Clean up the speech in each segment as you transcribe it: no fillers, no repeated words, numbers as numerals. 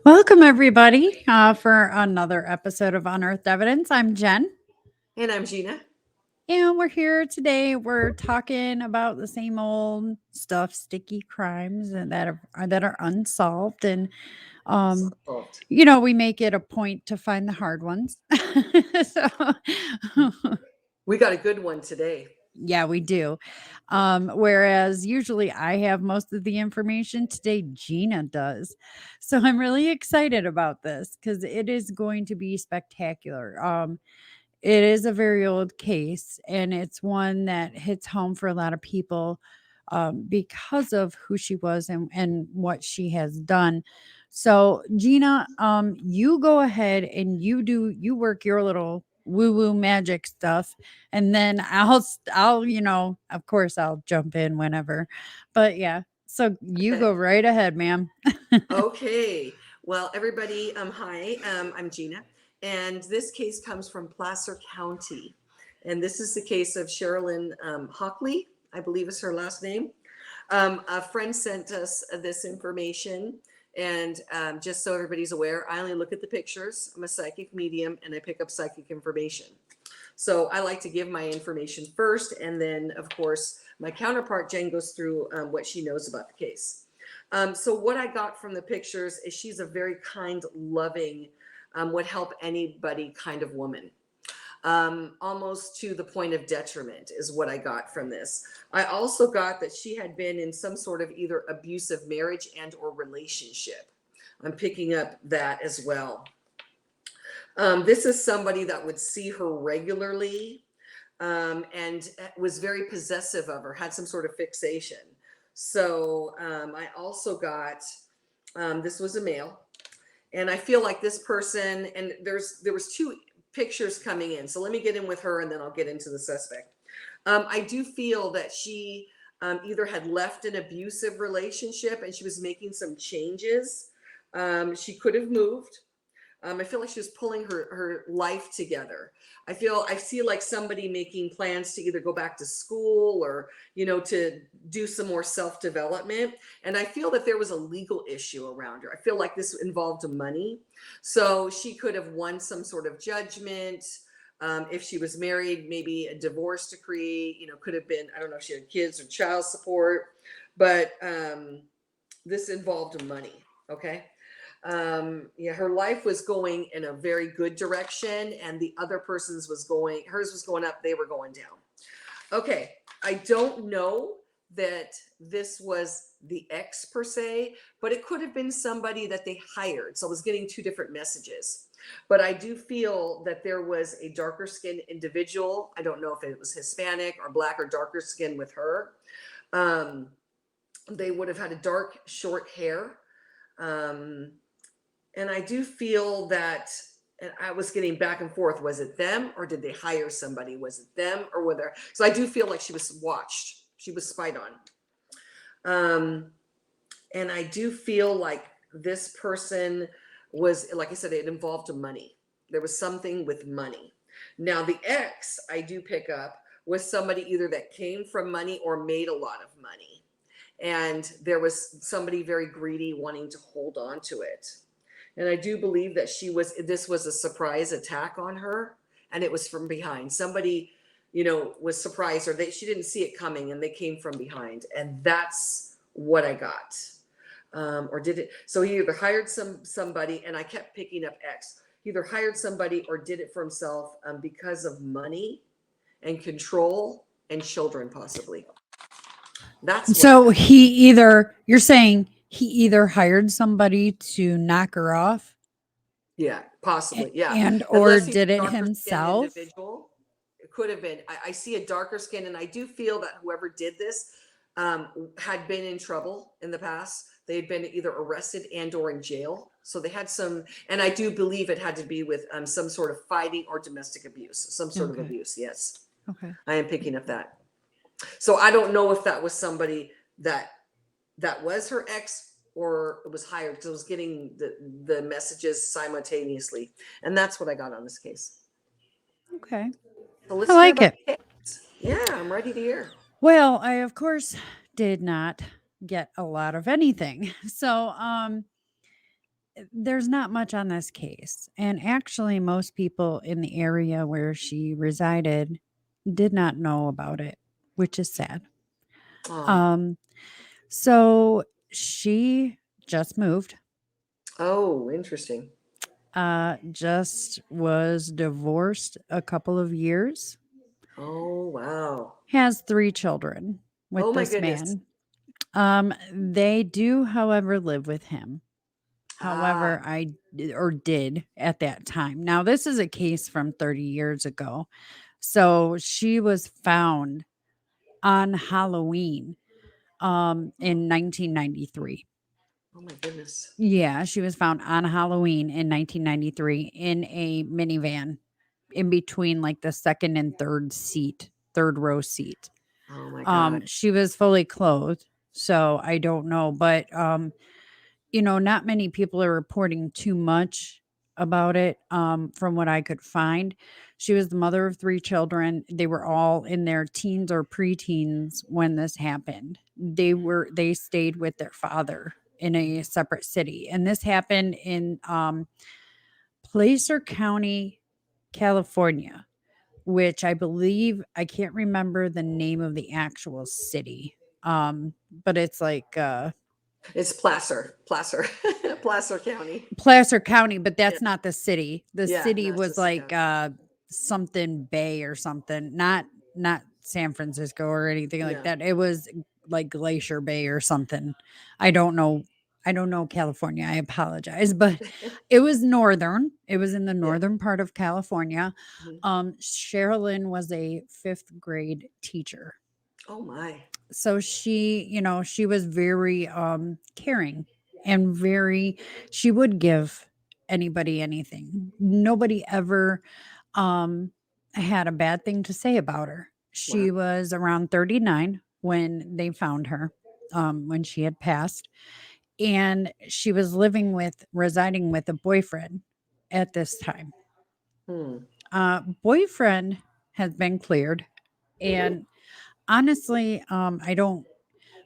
Welcome, everybody, for another episode of Unearthed Evidence. I'm Jen, And I'm Gina. and we're here today. We're talking about the same old stuff, sticky crimes and that are unsolved, and um, Solved. we make it a point to find the hard ones. so, We got a good one today. yeah, we do. Whereas usually I have most of the information, today Gina does. So I'm really excited about this because it is going to be spectacular. It is a very old case, and it's one that hits home for a lot of people because of who she was and what she has done. So, Gina, you go ahead and you work your little woo woo magic stuff, and then I'll of course I'll jump in whenever, but yeah. So you go right ahead, ma'am. Okay. Well, everybody, hi. I'm Gina, and this case comes from Placer County, and this is the case of Cherilyn Hawkley, I believe is her last name. A friend sent us this information, and just so everybody's aware, I only look at the pictures. I'm a psychic medium, and I pick up psychic information. So I like to give my information first, and then, of course, my counterpart, Jen, goes through what she knows about the case. So what I got from the pictures is she's a very kind, loving, would help anybody kind of woman. Almost to the point of detriment is what I got from this. I also got that she had been in some sort of either abusive marriage and or relationship. I'm picking up that as well. This is somebody that would see her regularly and was very possessive of her, had some sort of fixation. So I also got, this was a male, and I feel like this person, and there was two pictures coming in. So let me get in with her and then I'll get into the suspect. I do feel that she either had left an abusive relationship and she was making some changes. She could have moved. I feel like she was pulling her life together. I see like somebody making plans to either go back to school or, to do some more self-development. And I feel that there was a legal issue around her. I feel like this involved money. So she could have won some sort of judgment. If she was married, maybe a divorce decree, could have been, I don't know if she had kids or child support, but this involved money. Okay. Her life was going in a very good direction, and the other person's hers was going up, they were going down. Okay, I don't know that this was the ex per se, but it could have been somebody that they hired. So I was getting two different messages. But I do feel that there was a darker skinned individual. I don't know if it was Hispanic or black or darker skin with her. They would have had a dark, short hair. And I do feel that, and I was getting back and forth, was it them or did they hire somebody? Was it them or were there? So I do feel like she was watched. She was spied on. And I do feel like this person was, like I said, it involved money. There was something with money. Now, the ex I do pick up was somebody either that came from money or made a lot of money. And there was somebody very greedy wanting to hold on to it. And I do believe that this was a surprise attack on her, and it was from behind. Somebody, was surprised, or she didn't see it coming, and they came from behind. And that's what I got. Or did it? So he either hired somebody, and I kept picking up X. He either hired somebody or did it for himself because of money and control and children, possibly. That's so you're saying he either hired somebody to knock her off, yeah, possibly, yeah. and or Unless he's did a it darker skinned himself. individual, it could have been. I see a darker skin, and I do feel that whoever did this had been in trouble in the past. They had been either arrested and or in jail, so they had some. And I do believe it had to be with some sort of fighting or domestic abuse, some sort of abuse. Yes, Okay. I am picking up that. So I don't know if that was somebody that was her ex or it was hired, because I was getting the messages simultaneously. And that's what I got on this case. Okay. So let's I hear like about it. the case. Yeah, I'm ready to hear. Well, I of course did not get a lot of anything. So, there's not much on this case. And actually, most people in the area where she resided did not know about it, which is sad. Oh, Um, so she just moved, oh, interesting. just was divorced a couple of years, Oh, wow. has 3 children Oh with my this goodness. man. They do, however, live with him. Ah, However, I or did at that time. Now, this is a case from 30 years ago. So she was found on Halloween in 1993. oh my goodness. Yeah, she was found on Halloween in 1993 in a minivan in between like the second and third seat, third row seat. Oh my God. She was fully clothed, so I don't know, but not many people are reporting too much about it from what I could find. She was the mother of 3 children. They were all in their teens or preteens when this happened. They stayed with their father in a separate city. And this happened in Placer County, California, which I believe I can't remember the name of the actual city. But it's like It's Placer, Placer County. Placer County, but Yeah. that's not the city. The Yeah. city Not was just the like county. something Bay or something, not San Francisco or anything like Yeah. that. It was like Glacier Bay or something. I don't know. I don't know California. I apologize, but it was northern. It was in the Yeah. northern part of California. Mhm. Sherilyn was a 5th grade teacher. Oh my. So she was very caring and very she would give anybody anything. Nobody ever um had a bad thing to say about her. Wow. She was around 39 when they found her, when she had passed, and she was residing with a boyfriend at this time. Hmm. Boyfriend has been cleared, and honestly, I don't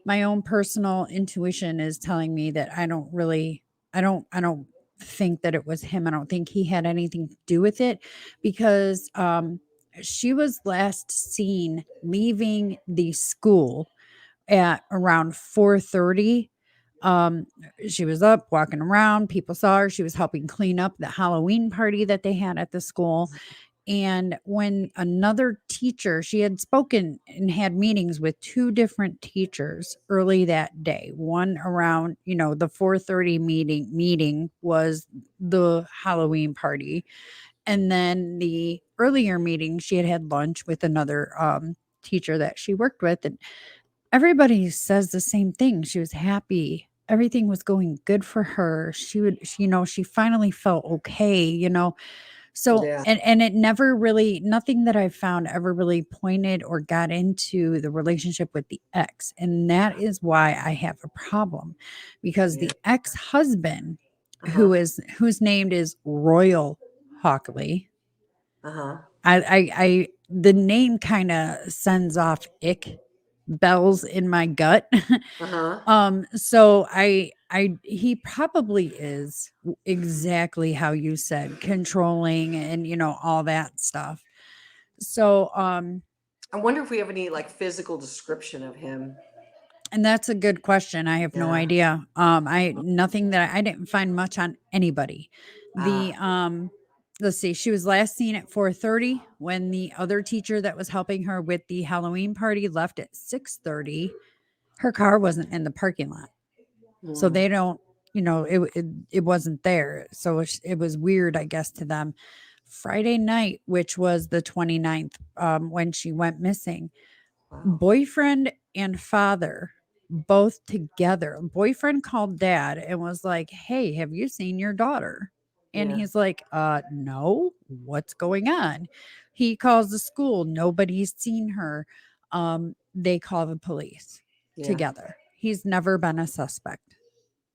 my own personal intuition is telling me that I don't think that it was him. I don't think he had anything to do with it because she was last seen leaving the school at around 4:30. Um she was up walking around, people saw her, she was helping clean up the Halloween party that they had at the school, and when another teacher, she had spoken and had meetings with 2 different teachers early that day. One around, the 4:30 meeting was the Halloween party. And then the earlier meeting, she had lunch with another teacher that she worked with. And everybody says the same thing. She was happy. Everything was going good for her. She finally felt okay. So Yeah. and it never really nothing that I found ever really pointed or got into the relationship with the ex, and that is why I have a problem, because Yeah. the ex-husband, Uh huh. whose name is Royal Hawkley. Uh huh. I the name kinda sends off ick bells in my gut. Uh huh. So I he probably is exactly how you said, controlling and all that stuff. So I wonder if we have any like physical description of him. and that's a good question. I have no Yeah. idea. I nothing that I didn't find much on anybody. The Ah. let's see, she was last seen at 4:30 when the other teacher that was helping her with the Halloween party left at 6:30. Her car wasn't in the parking lot. So Hmm. they don't, it wasn't there. So it was weird, I guess, to them. Friday night, which was the 29th, when she went missing, Wow. boyfriend and father both together. Boyfriend called dad and was like, "Hey, have you seen your daughter?" And Yeah. he's like, no, what's going on?" He calls the school, nobody's seen her. They call the police Yeah. together. He's never been a suspect.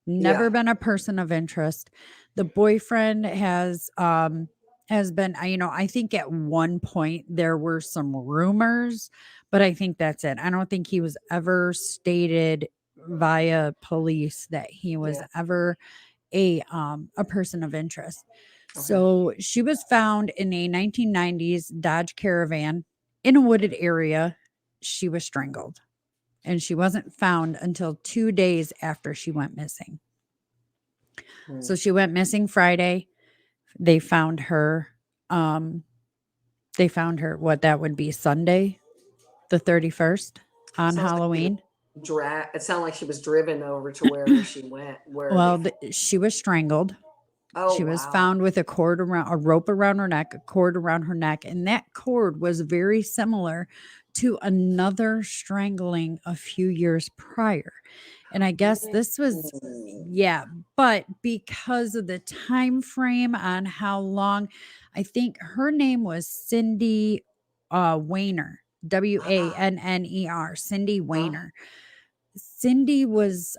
Yeah. Never been a person of interest. The boyfriend has been, I think at one point there were some rumors, but I think that's it. I don't think he was ever stated via police that he was Yeah. ever a person of interest. Okay. So she was found in a 1990s Dodge Caravan in a wooded area. She was strangled, and she wasn't found until 2 days after she went missing. Hmm. So she went missing Friday. They found her um what that would be Sunday, the 31st, on Sounds like she was Halloween. it sounded like she was driven over to wherever she went, where they Well, found. she was strangled. Oh She was wow. found with a rope around her neck, a cord around her neck, and that cord was very similar to another strangling a few years prior. And I guess this was, Ooh. yeah, but because of the time frame on how long, I think her name was Cindy Wayner, Ah, Wanner, Cindy ah, Wayner. Cindy was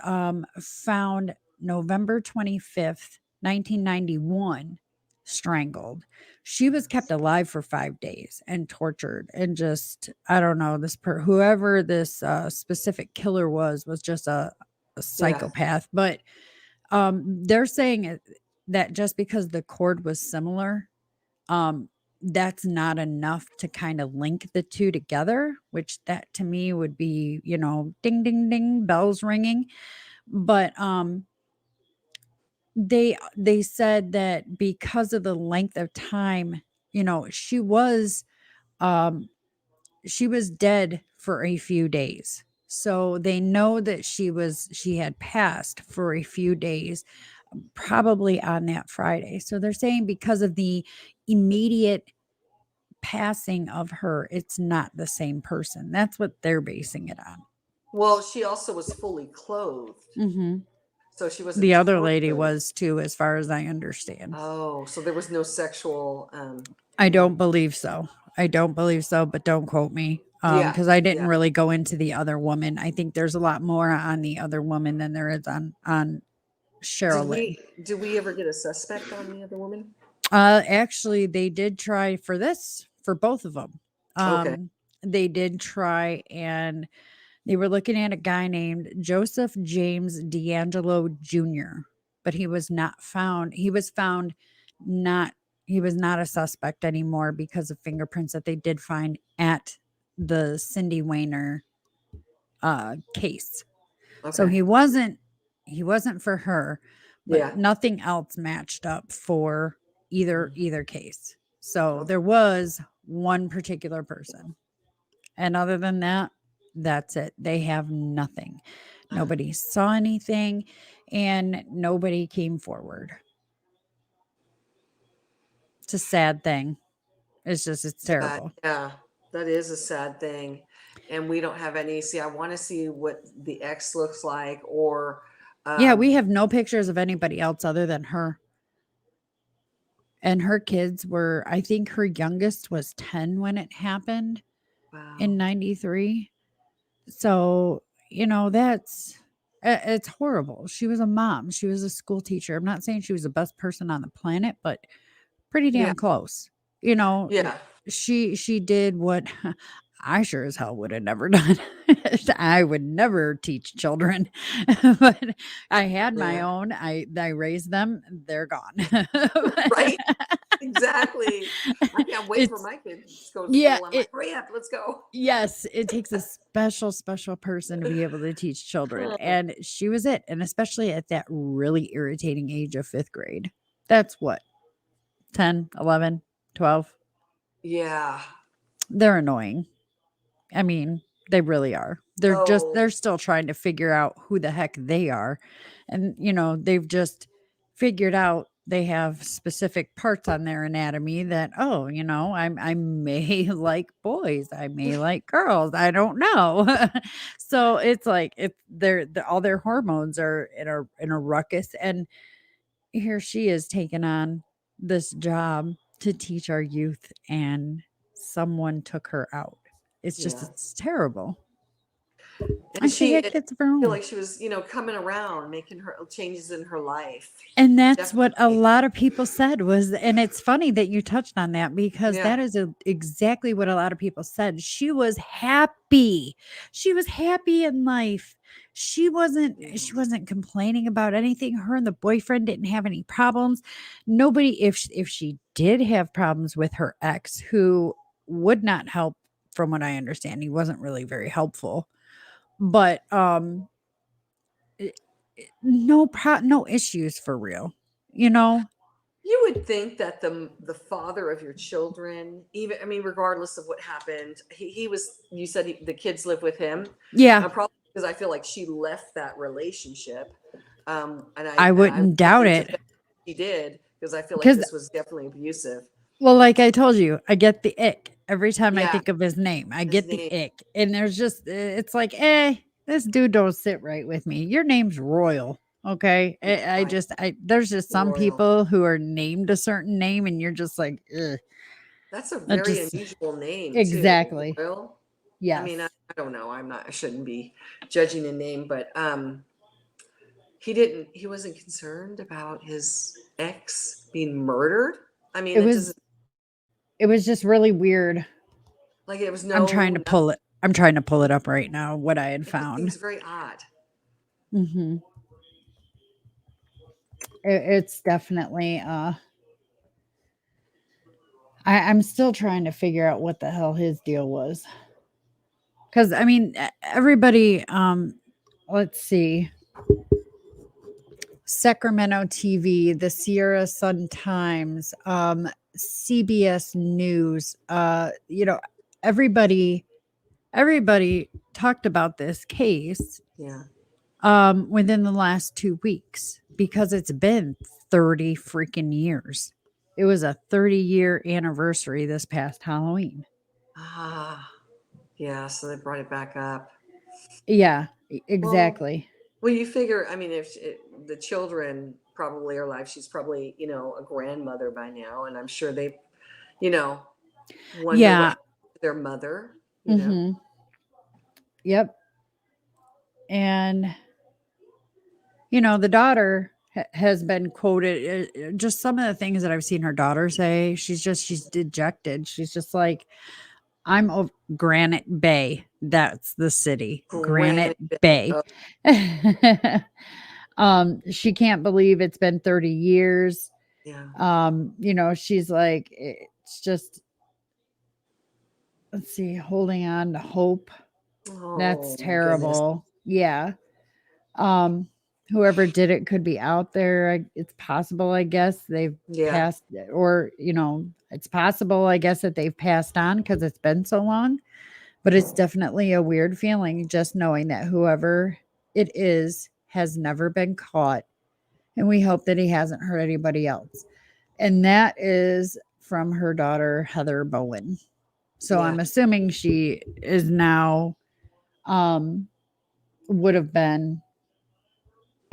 found November 25th, 1991, strangled. She was kept alive for 5 days and tortured, and just, I don't know, whoever this specific killer was just a yeah. psychopath. But they're saying that just because the cord was similar, um, that's not enough to kind of link the two together, which that to me would be, ding ding ding, bells ringing. But they said that because of the length of time, um she was dead for a few days. So they know that she had passed for a few days, probably on that Friday. So they're saying because of the immediate passing of her, it's not the same person. That's what they're basing it on. Well, she also was fully clothed, Mhm. so she wasn't The other lady tortured. was too, as far as I understand. Oh, so there was no sexual. I don't believe so. I don't believe so, but don't quote me. Yeah, Because I didn't yeah. really go into the other woman. I think there's a lot more on the other woman than there is on Cherilyn. Did we ever get a suspect on the other woman? Actually, they did try for both of them. Okay. They did try, and they were looking at a guy named Joseph James D'Angelo Jr., but he was not found. Not he was not a suspect anymore because of fingerprints that they did find at the Cindy Wayner case. So Okay. he wasn't for her, but Yeah. nothing else matched up for Mm. either case. So Okay. there was one particular person. And other than that, that's it. They have nothing. Ah, Nobody saw anything, and nobody came forward. It's a sad thing. It's sad. terrible. Yeah, that is a sad thing. And we don't have any. See, I want to see what the ex looks like, or Yeah, we um, have no pictures of anybody else other than her. And her kids were, I think her youngest was 10 when it happened wow. in 93. So, it's horrible. She was a mom. She was a school teacher. I'm not saying she was the best person on the planet, but pretty Yeah, damn close. You know, yeah. she did what I sure as hell would have never done. I would never teach children, but I had my Yeah. own. I raised them. They're gone. Right. Exactly. I can't wait for It's my kids to go to yeah. school. I'm like, hurry up, let's go. Yes, it takes a special person to be able to teach children, Oh, and she was it. And especially at that really irritating age of 5th grade. That's what, 10, 11, 12. yeah. They're annoying. I mean, they really are. So They're still trying to figure out who the heck they are. And, they've just figured out they have specific parts on their anatomy that, oh, I may like boys, I may like girls, I don't know. So it's like all their hormones are in a ruckus, and here she is taking on this job to teach our youth, and someone took her out. yeah. It's terrible. And And she she had it kids of her feel own. like she was, coming around, making her changes in her life. And that's what a Definitely. lot of people said was, and it's funny that you touched on that because Yeah. that is exactly what a lot of people said. She was happy. She was happy in life. she wasn't complaining about anything. Her and the boyfriend didn't have any problems. Nobody, if she did have problems with her ex, who would not help, from what I understand, he wasn't really very helpful. But no issues for real, you know. You would think that the father of your children, even, I mean, regardless of what happened, he was. You said the kids live with him, Yeah, probably because I feel like she left that relationship, and I I wouldn't doubt definitely it. defend she did because I feel like Because, this was definitely abusive. well, like I told you, I get the ick every time I Yeah, think of his name. I his get the name, ick, and there's just it's like, this dude don't sit right with me. Your name's Royal, okay? right? I there's just some Royal. people who are named a certain name, and you're just like, ugh. That's a That very just unusual name too, exactly. Royal. I mean, Yes, I don't know. I'm not. I shouldn't be judging a name, but he didn't. He wasn't concerned about his ex being murdered. I mean, it it was doesn't, it was just really weird. like, it was I'm trying no to nothing. pull it. I'm trying to pull it up right now. What I had It just found. seems very odd. Hmm. It's definitely. I'm still trying to figure out what the hell his deal was. Because I mean, everybody. Let's see. Sacramento TV, the Sierra Sun Times, CBS News. Everybody, everybody talked about this case Yeah. within the last 2 weeks because it's been 30 freaking years. It was a 30-year anniversary this past Halloween. Ah, yeah. So they brought it back up. Yeah, Well, exactly. well, you figure. I mean, if the children probably are alive, she's probably a grandmother by now, and I'm sure they, you know, wonder what Yeah. happened to their mother. Mm-hmm. Yep. And the daughter has been quoted, just some of the things that I've seen her daughter say. She's dejected. She's just like, I'm over Granite Bay. That's the city, Granite Granted, Bay. oh, She can't believe it's been 30 years. yeah. She's like, it's just, let's see, holding on to hope. That's Oh my goodness. terrible. Yeah. Um, Whoever did it could be out there. It's possible, I guess, they've Yeah, passed, or, it's possible, I guess, that they've passed on because it's been so long. But it's definitely a weird feeling just knowing that whoever it is has never been caught. And we hope that he hasn't hurt anybody else. And that is from her daughter, Heather Bowen. So yeah, I'm assuming she is now, um, would have been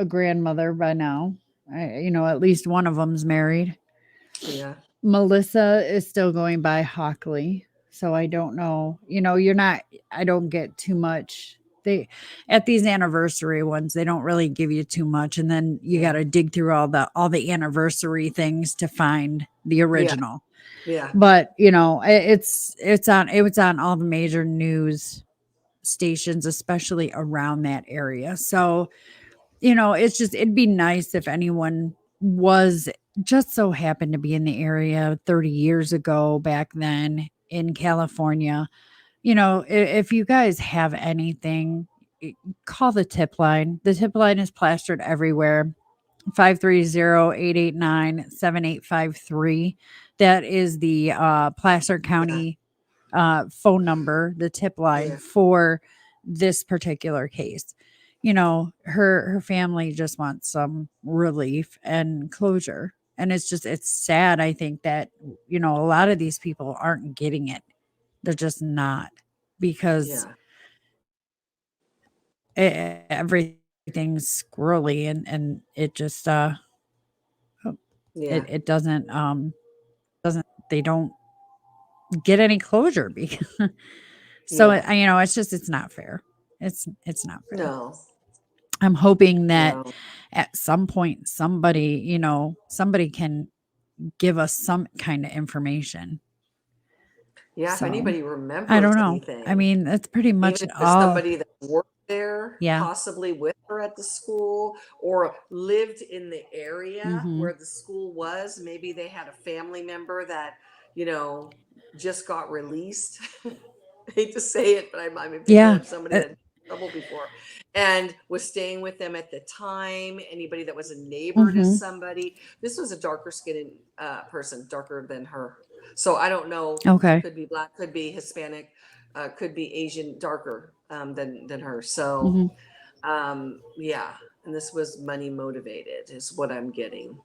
a grandmother by now. At least one of them's married. yeah, Melissa is still going by Hawkley. So I don't know. I don't get too much. They At these anniversary ones, they don't really give you too much, and then you got yeah, to dig through all the anniversary things to find the yeah, original. yeah, But it was on all the major news stations, especially around that area. So it's just, it'd be nice if anyone was just so happened to be in the area 30 years ago back then in California. If you guys have anything, call the tip line. The tip line is plastered everywhere. 530-889-7853. That is the Placer yeah, County phone number, the tip line yeah, for this particular case. Her family just wants some relief and closure. And it's sad, I think, that, a lot of these people aren't getting it. They're just not, because yeah, everything's squirrely, and it just yeah, it doesn't they don't get any closure because so yeah. it's not fair. It's not fair. No, I'm hoping that no. at some point somebody can give us some kind of information. Yeah, if So anybody I remembers don't know. I anything, mean, that's pretty even much if it's all. somebody that worked there, Yeah. possibly with her at the school, or lived in the area Mhm. where the school was. Maybe they had a family member that, you know, just got released. I hate to say it, but I'm thinking Yeah. of somebody Uh, that had trouble before and was staying with them at the time. Anybody that was a neighbor to mhm. somebody. This was a darker skinned person, darker than her. So I don't know. Okay. Could be black, could be Hispanic, could be Asian, darker than her. So Mhm. yeah, and this was money motivated, is what I'm getting.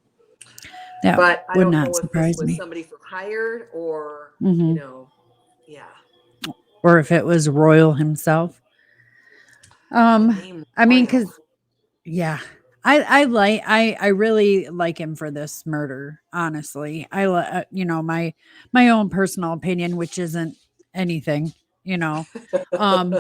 That But I would don't not know if this surprise was me. somebody for hire or, you Mhm. know, yeah. Or if it was Royal himself. The Um, name I mean, Royal. cause yeah. I really like him for this murder, honestly. You know, my own personal opinion, which isn't anything, you know. Um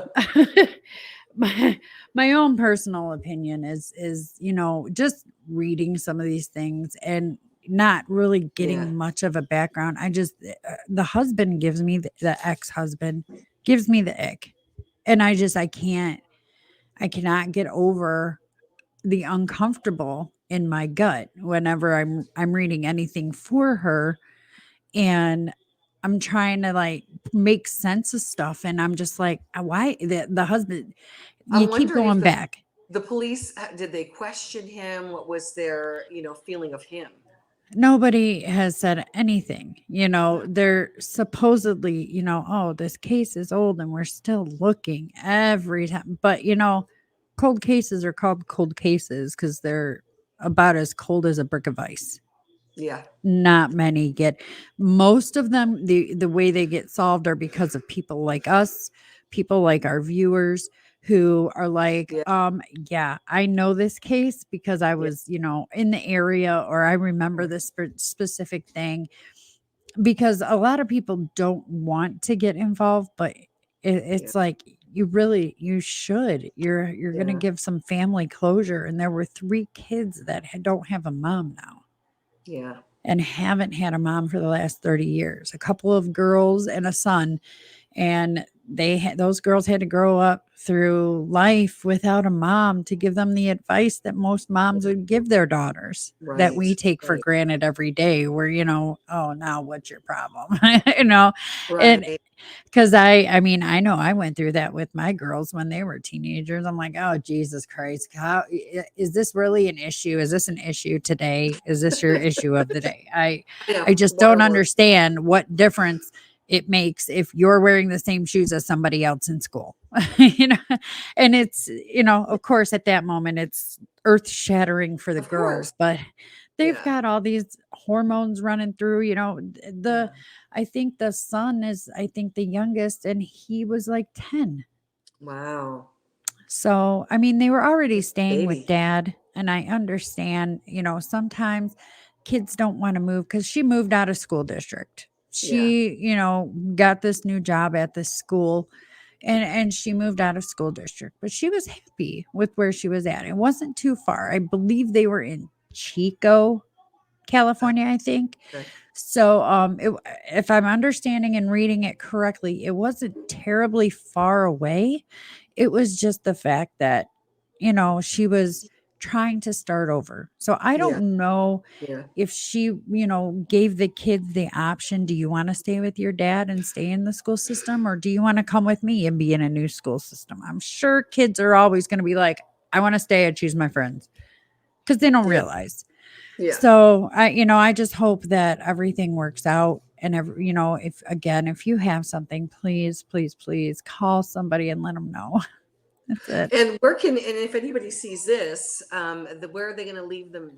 my my own personal opinion is, you know, just reading some of these things and not really Yeah, getting much of a background. I just the husband gives me the ex-husband gives me the ick. And I cannot get over the uncomfortable in my gut whenever I'm reading anything for her, and I'm trying to like make sense of stuff, and I'm just like, why the husband, you I'm keep wondering if going back. the police, did they question him? What was their, you know, feeling of him? Nobody has said anything. You know, they're supposedly, you know, oh, this case is old and we're still looking every time. But, you know, cold cases are called cold cases because they're about as cold as a brick of ice. Yeah, Not many get, most of them, the way they get solved are because of people like us, people like our viewers who are like, yeah, yeah, I know this case because I yeah, was, you know, in the area, or I remember this specific thing, because a lot of people don't want to get involved, but yeah, it's like you should, you're going to yeah, give some family closure, and there were 3 kids that don't have a mom now yeah, and haven't had a mom for the last 30 years. A couple of girls and a son, and those girls had to grow up through life without a mom to give them the advice that most moms yeah. would give their daughters, that Right, we take for right, granted every day, where, you know, oh, now what's your problem? You know, and right. because I mean, I know I went through that with my girls when they were teenagers. I'm like, oh, Jesus Christ, how is this really an issue? Is this an issue today? Is this your issue of the day? I Yeah, just don't waterworks. understand what difference it makes if you're wearing the same shoes as somebody else in school. You know, and it's, you know, of course at that moment it's earth shattering for the Of course. girls, but they've Yeah, got all these hormones running through, you know, the yeah. I think the son is, I think, the youngest, and he was like 10. Wow. So, I mean, they were already staying with Baby. dad. And I understand, you know, sometimes kids don't want to move because she moved out of school district. Yeah, She, you know, got this new job at this school, and she moved out of school district, but she was happy with where she was at. It wasn't too far. I believe they were in Chico, California, I think. okay. So, if I'm understanding and reading it correctly, it wasn't terribly far away. It was just the fact that, you know, she was trying to start over. So I Yeah, don't know yeah, if she, you know, gave the kids the option. Do you want to stay with your dad and stay in the school system, or do you want to come with me and be in a new school system? I'm sure kids are always going to be like, I want to stay. I choose my friends, because they don't yeah, realize. yeah. So you know, I just hope that everything works out. And you know, if again, if you have something, please, please, please call somebody and let them know. That's it. And where can, and if anybody sees this, where are they going to leave them?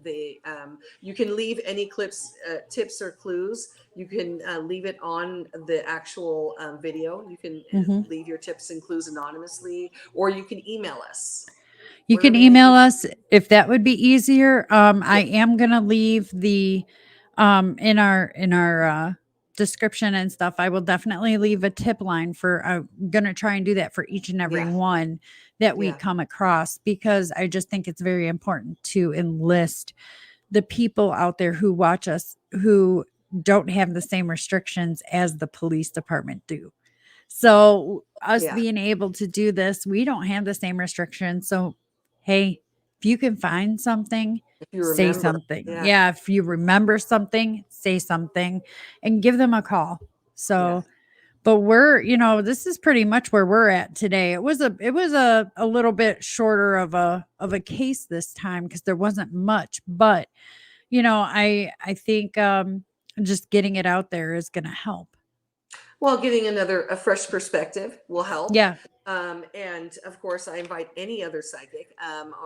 You can leave any clips, tips or clues. You can leave it on the actual video. You can Mhm. leave your tips and clues anonymously, or you can email us. You Where are can we going to email keep? us if that would be easier. I Yeah, am gonna leave the in our description and stuff. I will definitely leave a tip line for. I'm gonna try and do that for each and every yeah, one that we yeah, come across, because I just think it's very important to enlist the people out there who watch us who don't have the same restrictions as the police department do. So us Yeah. being able to do this, we don't have the same restrictions. So hey, if you can find something, If you say remember. something. Yeah. Yeah, if you remember something, say something and give them a call. Yeah. So but this is pretty much where we're at today. It was a little bit shorter of a case this time because there wasn't much, but I think just getting it out there is going to help. Well, getting a fresh perspective will help. Yeah. And of course, I invite any other psychic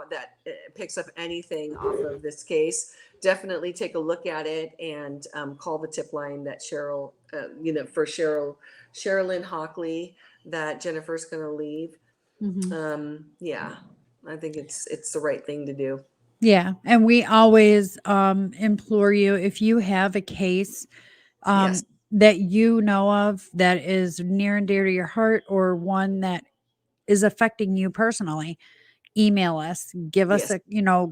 that picks up anything off of this case. Definitely take a look at it and call the tip line that for Cherilyn Hawkley that Jennifer's going to leave. Mhm. Yeah, I think it's the right thing to do. Yeah, and we always implore you, if you have a case Yes, that you know of that is near and dear to your heart, or one that is affecting you personally, email us, give us yes,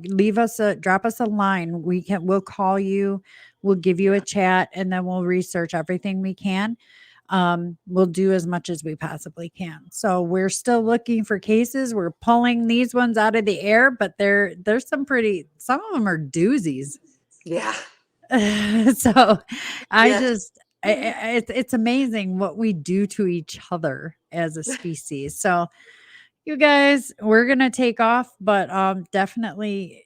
leave us drop us a line. We'll call you, we'll give you a yeah, chat, and then we'll research everything we can. We'll do as much as we possibly can. So we're still looking for cases. We're pulling these ones out of the air, but there's some of them are doozies. yeah, So I yes. just it's amazing what we do to each other as a species. So you guys, we're gonna take off, but definitely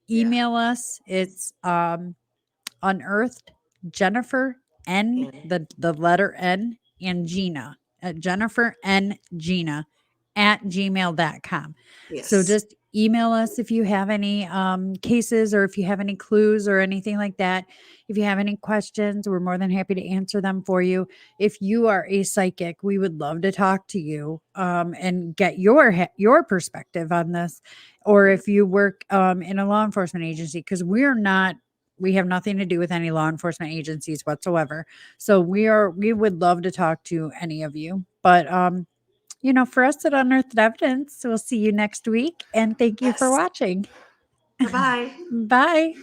Yeah. email us. It's unearthed Jennifer N, And the letter N, and Gina at Jennifer N Gina at gmail.com. So yes, just email us if you have any cases, or if you have any clues or anything like that. If you have any questions, we're more than happy to answer them for you. If you are a psychic, we would love to talk to you and get your perspective on this. Or yeah, if you work in a law enforcement agency, because we have nothing to do with any law enforcement agencies whatsoever. So we would love to talk to any of you. But for us at Unearthed Evidence, we'll see you next week, and thank you for yes. watching. Bye bye. Bye.